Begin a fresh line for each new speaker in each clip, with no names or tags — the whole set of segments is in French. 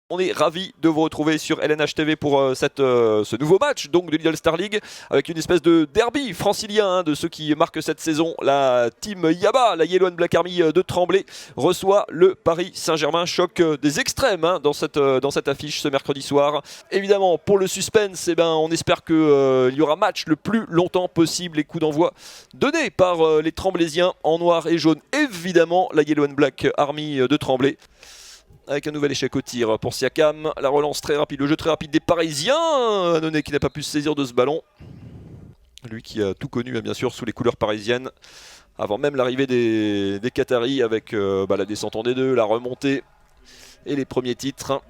On est ravis de vous retrouver sur LNH TV pour ce nouveau match donc de Lidl Star League avec une espèce de derby francilien de ceux qui marquent cette saison. La team Yaba, la Yellow and Black Army de Tremblay reçoit le Paris Saint-Germain. Choc des extrêmes dans cette affiche ce mercredi soir. Évidemment pour le suspense, on espère qu'il y aura match le plus longtemps possible. Les coups d'envoi donnés par les Tremblaysiens en noir et jaune. Évidemment la Yellow and Black Army de Tremblay. Avec un nouvel échec au tir pour Siakam, la relance très rapide, le jeu très rapide des Parisiens. Annonay qui n'a pas pu se saisir de ce ballon. Lui qui a tout connu bien sûr sous les couleurs parisiennes. Avant même l'arrivée des Qataris avec la descente en D2, la remontée et les premiers titres.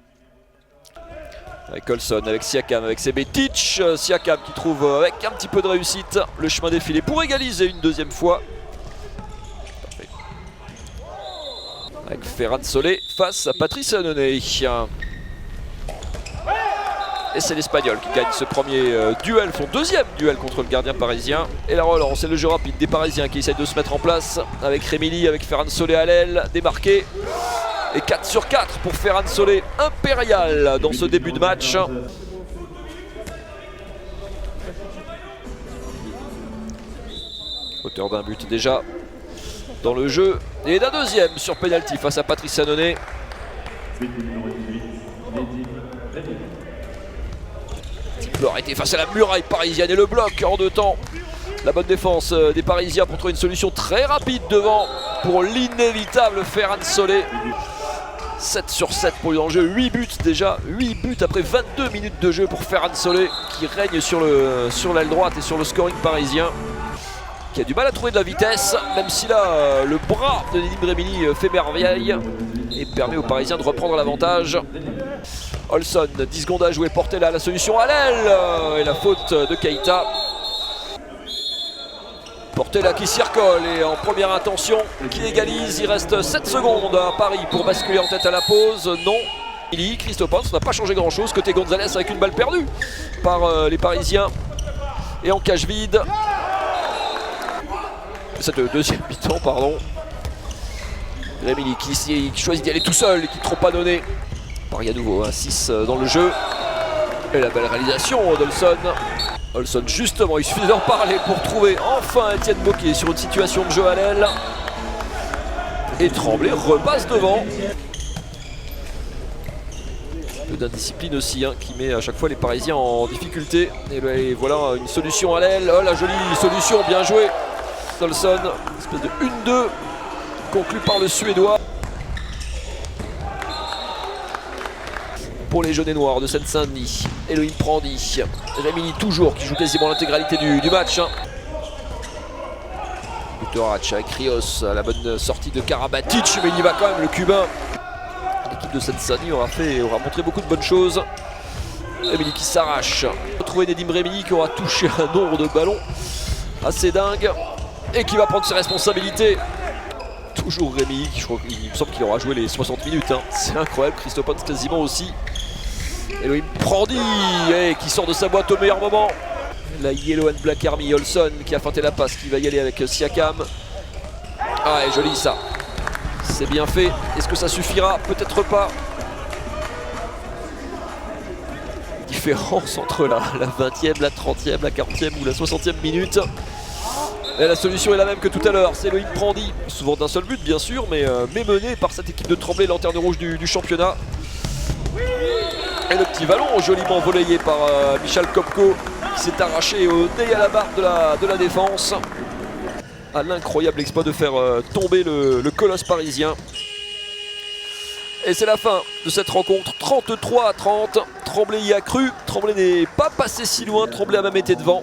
Avec Olson, avec Siakam, avec Sebetic. Siakam qui trouve avec un petit peu de réussite le chemin défilé pour égaliser une deuxième fois. Avec Ferran Solé face à Patrice Annonay. Et c'est l'Espagnol qui gagne ce premier duel, son deuxième duel contre le gardien parisien. Et la relance et le jeu rapide des Parisiens qui essayent de se mettre en place. Avec Rémilly, avec Ferran Solé à l'aile, démarqué. Et 4 sur 4 pour Ferran Solé, impérial dans ce début de match. Auteur d'un but déjà dans le jeu et d'un deuxième sur penalty face à Patrice Annonay. Petit peu arrêté face à la muraille parisienne et le bloc en deux temps. La bonne défense des Parisiens pour trouver une solution très rapide devant pour l'inévitable Ferran Solé. 7 sur 7 pour lui dans le jeu, 8 buts déjà, 8 buts après 22 minutes de jeu pour Ferran Solé qui règne sur l'aile droite et sur le scoring parisien. Qui a du mal à trouver de la vitesse, même si là le bras de Nedim Rémilly fait merveille et permet aux Parisiens de reprendre l'avantage. Olson, 10 secondes à jouer, Portela la solution à l'aile et la faute de Keita. Portela qui circole et en première intention qui égalise, il reste 7 secondes à Paris pour basculer en tête à la pause. Non, Christophe n'a pas changé grand chose, côté Gonzalez avec une balle perdue par les Parisiens et en cage vide. Cette deuxième mi-temps, pardon. Rémilly qui choisit d'y aller tout seul et qui ne trop pas donné. Paris à nouveau, 6 dans le jeu. Et la belle réalisation d'Olson. Olson justement, il suffit d'en parler pour trouver enfin Etienne Beau qui est sur une situation de jeu à l'aile. Et Tremblay repasse devant. Peu d'indiscipline aussi qui met à chaque fois les Parisiens en difficulté. Et voilà une solution à l'aile. Oh la jolie solution, bien joué. Olson, espèce de 1-2 conclu par le Suédois. Pour les jaunes et noirs de Seine-Saint-Denis, Elohim Prandi, Rémilly toujours qui joue quasiment l'intégralité du match. Butorac avec Rios, la bonne sortie de Karabatic, mais il y va quand même le Cubain. L'équipe de Seine-Saint-Denis aura montré beaucoup de bonnes choses. Rémilly qui s'arrache. Retrouver Nedim Rémilly qui aura touché un nombre de ballons assez dingue. Et qui va prendre ses responsabilités. Toujours Rémi, il me semble qu'il aura joué les 60 minutes. C'est incroyable, Christophe quasiment aussi. Elohim Prandi qui sort de sa boîte au meilleur moment. La Yellow and Black Army, Olson qui a feinté la passe, qui va y aller avec Siakam. Ah, et joli ça. C'est bien fait. Est-ce que ça suffira? Peut-être pas. Différence entre la 20e, la 30e, la 40e ou la 60e minute. Et la solution est la même que tout à l'heure, c'est Elohim Prandi, souvent d'un seul but bien sûr, mais mené par cette équipe de Tremblay, lanterne rouge du championnat. Et le petit ballon joliment volleyé par Michal Kopko, qui s'est arraché au nez à la barre de la défense. À l'incroyable exploit de faire tomber le colosse parisien. Et c'est la fin de cette rencontre, 33-30. Tremblay y a cru, Tremblay n'est pas passé si loin, Tremblay a même été devant.